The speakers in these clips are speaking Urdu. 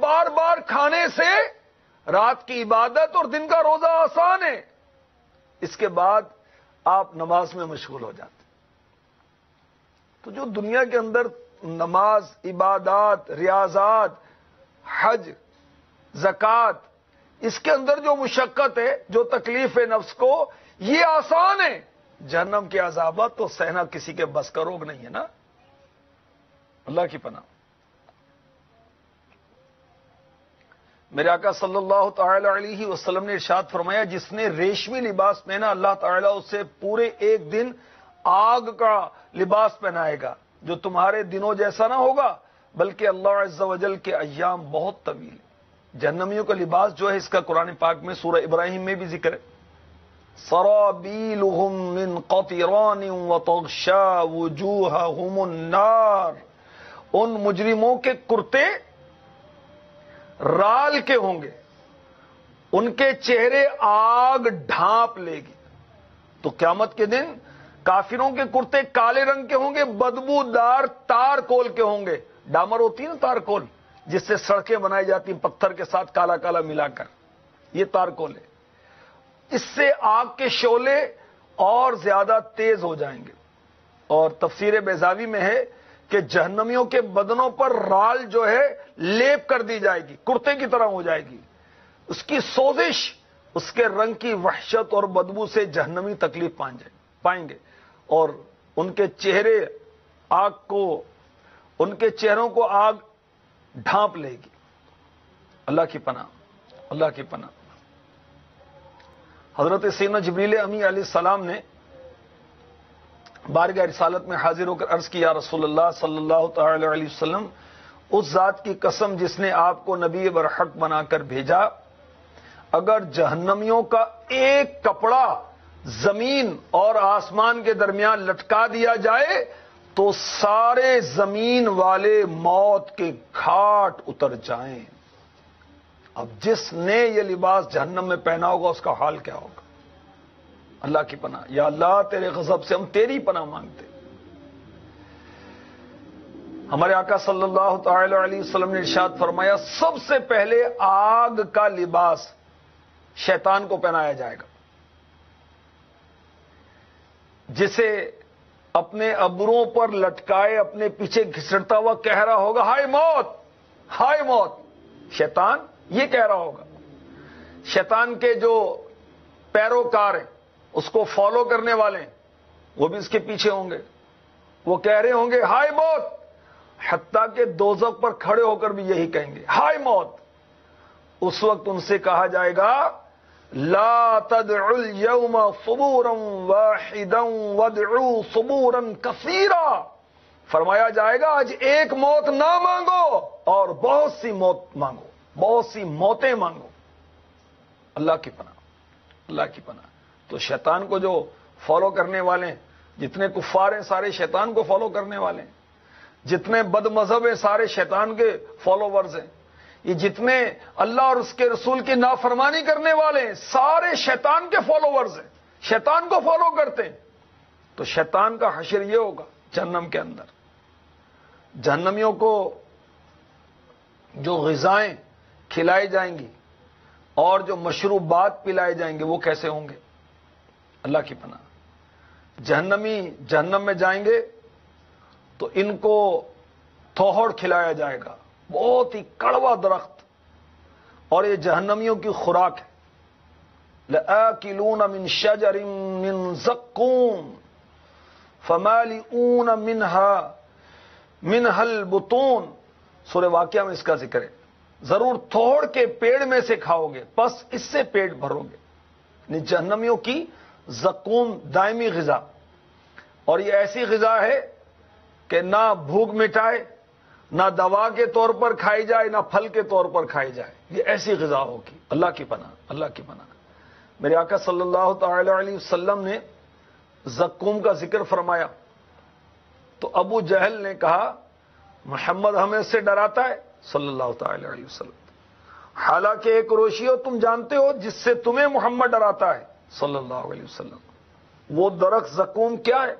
بار بار کھانے سے رات کی عبادت اور دن کا روزہ آسان ہے. اس کے بعد آپ نماز میں مشغول ہو جاتے. تو جو دنیا کے اندر نماز، عبادات، ریاضات، حج، زکوٰۃ، اس کے اندر جو مشقت ہے، جو تکلیف ہے نفس کو، یہ آسان ہے. جہنم کے عذابات تو سہنا کسی کے بس کا روگ نہیں ہے نا. اللہ کی پناہ. میرے آقا صلی اللہ تعالی علیہ وسلم نے ارشاد فرمایا، جس نے ریشمی لباس پہنا اللہ تعالیٰ اسے پورے ایک دن آگ کا لباس پہنائے گا، جو تمہارے دنوں جیسا نہ ہوگا بلکہ اللہ عز و جل کے ایام بہت طویل ہیں. جہنمیوں کا لباس جو ہے، اس کا قرآن پاک میں سورہ ابراہیم میں بھی ذکر ہے. سرابیلہم من قطران وتغشا وجوہہم النار. ان مجرموں کے کرتے رال کے ہوں گے، ان کے چہرے آگ ڈھانپ لے گی. تو قیامت کے دن کافروں کے کرتے کالے رنگ کے ہوں گے، بدبودار تار کول کے ہوں گے. ڈامر ہوتی ہے نا تار کول، جس سے سڑکیں بنائی جاتی ہیں پتھر کے ساتھ کالا کالا ملا کر، یہ تار کول ہے. اس سے آگ کے شعلے اور زیادہ تیز ہو جائیں گے. اور تفسیر بیضاوی میں ہے کہ جہنمیوں کے بدنوں پر رال جو ہے لیپ کر دی جائے گی، کرتے کی طرح ہو جائے گی. اس کی سوزش، اس کے رنگ کی وحشت اور بدبو سے جہنمی تکلیف پائیں گے. اور ان کے چہرے آگ کو، ان کے چہروں کو آگ ڈھانپ لے گی. اللہ کی پناہ، اللہ کی پناہ. حضرت سیدنا جبریل امی علیہ السلام نے بارگاہ رسالت میں حاضر ہو کر عرض کیا، رسول اللہ صلی اللہ تعالی علیہ وسلم، اس ذات کی قسم جس نے آپ کو نبی برحق بنا کر بھیجا، اگر جہنمیوں کا ایک کپڑا زمین اور آسمان کے درمیان لٹکا دیا جائے تو سارے زمین والے موت کے گھاٹ اتر جائیں. اب جس نے یہ لباس جہنم میں پہنا ہوگا اس کا حال کیا ہوگا؟ اللہ کی پناہ. یا اللہ، تیرے غضب سے ہم تیری پناہ مانگتے. ہمارے آقا صلی اللہ تعالی علیہ وسلم نے ارشاد فرمایا، سب سے پہلے آگ کا لباس شیطان کو پہنایا جائے گا، جسے اپنے ابروں پر لٹکائے اپنے پیچھے گھسٹتا ہوا کہہ رہا ہوگا، ہائے موت، ہائے موت. شیطان یہ کہہ رہا ہوگا. شیطان کے جو پیروکار ہیں، اس کو فالو کرنے والے ہیں، وہ بھی اس کے پیچھے ہوں گے. وہ کہہ رہے ہوں گے ہائے موت، حتیٰ کہ دوزخ پر کھڑے ہو کر بھی یہی کہیں گے، ہائے موت. اس وقت ان سے کہا جائے گا، لا تدعوا اليوم صبورا واحدا وادعوا صبورا کثیرا. فرمایا جائے گا آج ایک موت نہ مانگو اور بہت سی موت مانگو، بہت سی موتیں مانگو. اللہ کی پناہ، اللہ کی پناہ. تو شیطان کو جو فالو کرنے والے ہیں، جتنے کفار ہیں سارے شیطان کو فالو کرنے والے ہیں، جتنے بد مذہب ہیں سارے شیطان کے فالوورز ہیں، یہ جتنے اللہ اور اس کے رسول کی نافرمانی کرنے والے ہیں سارے شیطان کے فالوورز ہیں، شیطان کو فالو کرتے ہیں. تو شیطان کا حشر یہ ہوگا جہنم کے اندر. جہنمیوں کو جو غذائیں کھلائی جائیں گی اور جو مشروبات پلائے جائیں گے وہ کیسے ہوں گے؟ اللہ کی پناہ. جہنمی جہنم میں جائیں گے تو ان کو تھوہڑ کھلایا جائے گا، بہت ہی کڑوا درخت، اور یہ جہنمیوں کی خوراک ہے. لآکلون من شجر من زقوم فمالئون منها البطون. سورہ واقعہ میں اس کا ذکر ہے. ضرور تھوڑ کے پیڑ میں سے کھاؤ گے، بس اس سے پیٹ بھرو گے. یعنی جہنمیوں کی زقوم دائمی غذا، اور یہ ایسی غذا ہے کہ نہ بھوک مٹائے، نہ دوا کے طور پر کھائی جائے، نہ پھل کے طور پر کھائی جائے. یہ ایسی غذا ہوگی. اللہ کی پناہ، اللہ کی پناہ. میرے آقا صلی اللہ تعالی علیہ وسلم نے زقوم کا ذکر فرمایا تو ابو جہل نے کہا، محمد ہمیں اس سے ڈراتا ہے صلی اللہ تعالی علیہ وسلم. حالانکہ ایک روشی ہو، تم جانتے ہو جس سے تمہیں محمد ڈراتا ہے صلی اللہ علیہ وسلم. وہ درخت زقوم کیا ہے؟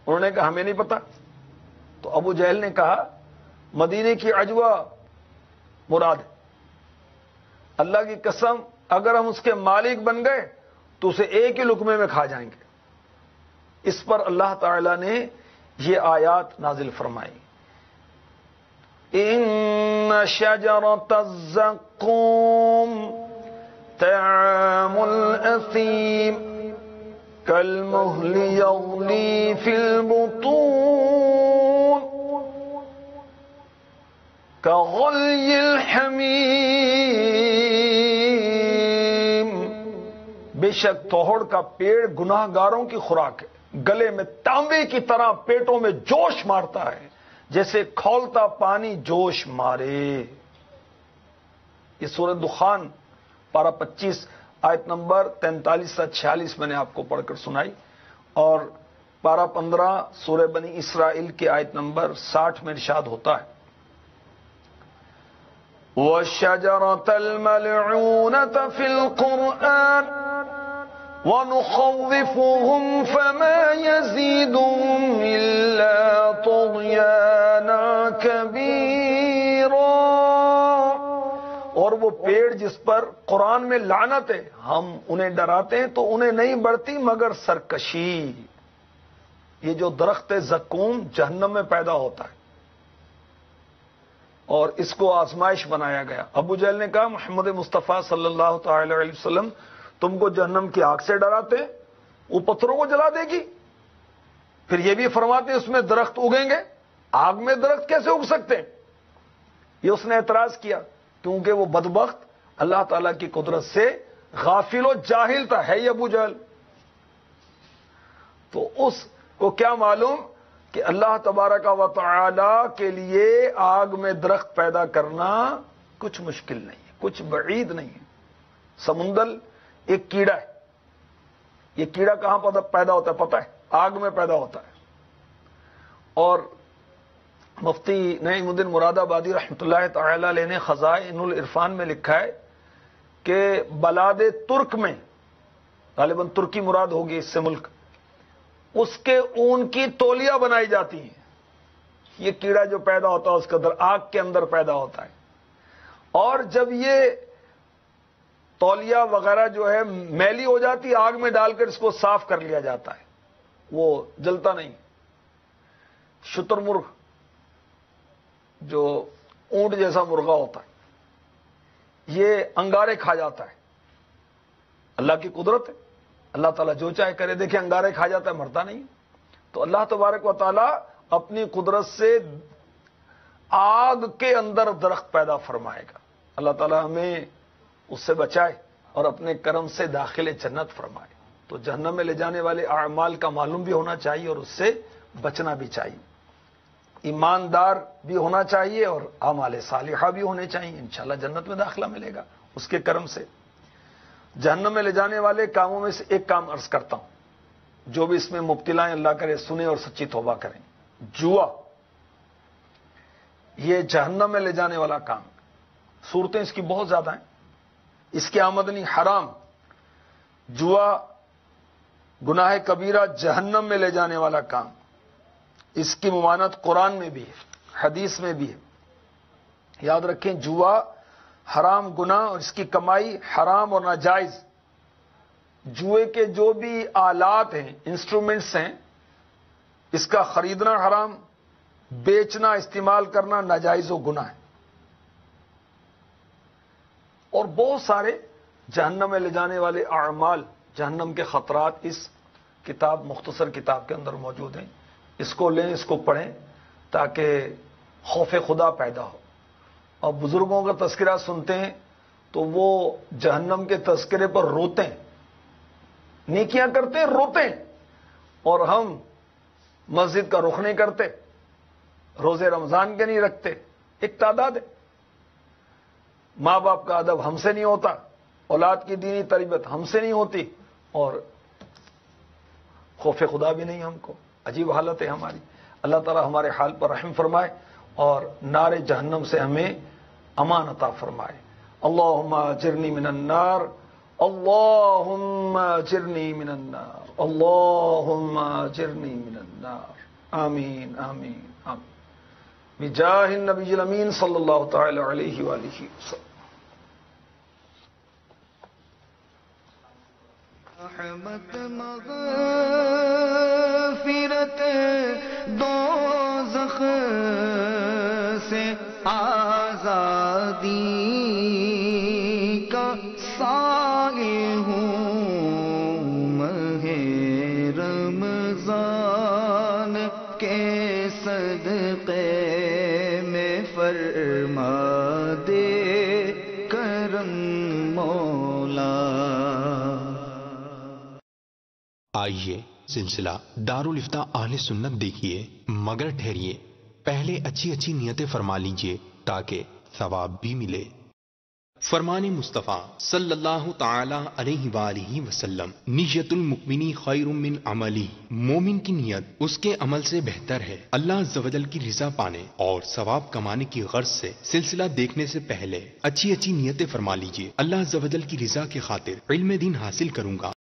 انہوں نے کہا ہمیں نہیں پتا. تو ابو جہل نے کہا مدینے کی عجوہ مراد ہے۔ اللہ کی قسم اگر ہم اس کے مالک بن گئے تو اسے ایک ہی لقمے میں کھا جائیں گے۔ اس پر اللہ تعالی نے یہ آیات نازل فرمائی، ان شجرۃ الزقوم طعام الاثیم کالمہل یغلی فی البطون کغلی الحمیم، بے شک توڑ کا پیڑ گناہ گاروں کی خوراک ہے، گلے میں تانبے کی طرح پیٹوں میں جوش مارتا ہے جیسے کھولتا پانی جوش مارے۔ یہ سورہ دخان پارہ 25 آیت نمبر 43 سے 46 میں نے آپ کو پڑھ کر سنائی، اور پارہ 15 سورہ بنی اسرائیل کی آیت نمبر 60 میں ارشاد ہوتا ہے، وَالشَّجَرَةَ الْمَلْعُونَةَ فِي الْقُرْآنِ وَنُخَوِّفُهُمْ فَمَا يَزِيدُهُمْ إِلَّا طُغْيَانًا كَبِيرًا، اور وہ پیڑ جس پر قرآن میں لعنت ہے ہم انہیں ڈراتے ہیں تو انہیں نہیں بڑھتی مگر سرکشی۔ یہ جو درخت زقوم جہنم میں پیدا ہوتا ہے اور اس کو آزمائش بنایا گیا۔ ابو جہل نے کہا محمد مصطفیٰ صلی اللہ تعالی علیہ وسلم تم کو جہنم کی آگ سے ڈراتے ہیں، وہ پتھروں کو جلا دے گی، پھر یہ بھی فرماتے ہیں اس میں درخت اگیں گے، آگ میں درخت کیسے اگ سکتے ہیں؟ یہ اس نے اعتراض کیا کیونکہ وہ بدبخت اللہ تعالی کی قدرت سے غافل و جاہل تھا، ہے یہ ابو جہل۔ تو اس کو کیا معلوم کہ اللہ تبارک و تعالی کے لیے آگ میں درخت پیدا کرنا کچھ مشکل نہیں ہے، کچھ بعید نہیں ہے۔ سمندل ایک کیڑا ہے، یہ کیڑا کہاں پیدا ہوتا ہے پتہ ہے؟ آگ میں پیدا ہوتا ہے۔ اور مفتی نعیم الدین مراد آبادی رحمۃ اللہ تعالی علیہ نے خزائن العرفان میں لکھا ہے کہ بلاد ترک میں، غالباً ترکی مراد ہوگی اس سے ملک، اس کے اون کی تولیاں بنائی جاتی ہیں۔ یہ کیڑا جو پیدا ہوتا ہے اس کے اندر آگ کے اندر پیدا ہوتا ہے، اور جب یہ تولیہ وغیرہ جو ہے میلی ہو جاتی، آگ میں ڈال کر اس کو صاف کر لیا جاتا ہے، وہ جلتا نہیں۔ شتر مرغ جو اونٹ جیسا مرغا ہوتا ہے یہ انگارے کھا جاتا ہے، اللہ کی قدرت ہے، اللہ تعالیٰ جو چاہے کرے۔ دیکھیں انگارے کھا جاتا ہے، مرتا نہیں۔ تو اللہ تبارک و تعالیٰ اپنی قدرت سے آگ کے اندر درخت پیدا فرمائے گا۔ اللہ تعالیٰ ہمیں اس سے بچائے اور اپنے کرم سے داخل جنت فرمائے۔ تو جہنم میں لے جانے والے اعمال کا معلوم بھی ہونا چاہیے اور اس سے بچنا بھی چاہیے، ایماندار بھی ہونا چاہیے اور اعمال صالحہ بھی ہونے چاہیے، انشاءاللہ جنت میں داخلہ ملے گا اس کے کرم سے۔ جہنم میں لے جانے والے کاموں میں سے ایک کام عرض کرتا ہوں، جو بھی اس میں مبتلا ہیں اللہ کرے سنیں اور سچی توبہ کریں۔ جوا یہ جہنم میں لے جانے والا کام، صورتیں اس کی بہت زیادہ ہیں۔ اس کی آمدنی حرام، جوا گناہ کبیرہ جہنم میں لے جانے والا کام۔ اس کی ممانت قرآن میں بھی ہے، حدیث میں بھی ہے۔ یاد رکھیں جوا حرام گناہ اور اس کی کمائی حرام اور ناجائز۔ جوئے کے جو بھی آلات ہیں، انسٹرومنٹس ہیں، اس کا خریدنا حرام، بیچنا استعمال کرنا ناجائز و گناہ ہے۔ اور بہت سارے جہنم میں لے جانے والے اعمال، جہنم کے خطرات اس کتاب مختصر کتاب کے اندر موجود ہیں۔ اس کو لیں، اس کو پڑھیں تاکہ خوف خدا پیدا ہو۔ اور بزرگوں کا تذکرہ سنتے ہیں تو وہ جہنم کے تذکرے پر روتے ہیں، نیکیاں کرتے ہیں روتے ہیں، اور ہم مسجد کا رخ نہیں کرتے، روزے رمضان کے نہیں رکھتے، ایک تعداد ہے۔ ماں باپ کا ادب ہم سے نہیں ہوتا، اولاد کی دینی تربیت ہم سے نہیں ہوتی، اور خوف خدا بھی نہیں ہم کو۔ عجیب حالت ہے ہماری۔ اللہ تعالی ہمارے حال پر رحم فرمائے اور نار جہنم سے ہمیں امان عطا فرمائے۔ اللہم اجرنی من النار، اللہم اجرنی من النار، اللہم اجرنی من النار، آمین آمین آمین۔ بجاہ النبی الامین صلی اللہ تعالی علیہ وآلہ وسلم. رحمت مغفرت دوزخ سے آزادی کا سائل ہوں، ماہ رمضان کے صدقے میں فرما دے کرم مولا. آئیے سلسلہ دارالافتاء اہل سنت دیکھیے، مگر ٹھہریے، پہلے اچھی اچھی نیتیں فرما لیجئے تاکہ ثواب بھی ملے. فرمان مصطفیٰ صلی اللہ تعالی علیہ وآلہ وسلم، نیت المؤمن خیر من عملی، مومن کی نیت اس کے عمل سے بہتر ہے اللہ عز و جل کی رضا پانے اور ثواب کمانے کی غرض سے. سلسلہ دیکھنے سے پہلے اچھی اچھی نیتیں فرما لیجئے. اللہ عز و جل کی رضا کی خاطر علم دین حاصل کروں گا،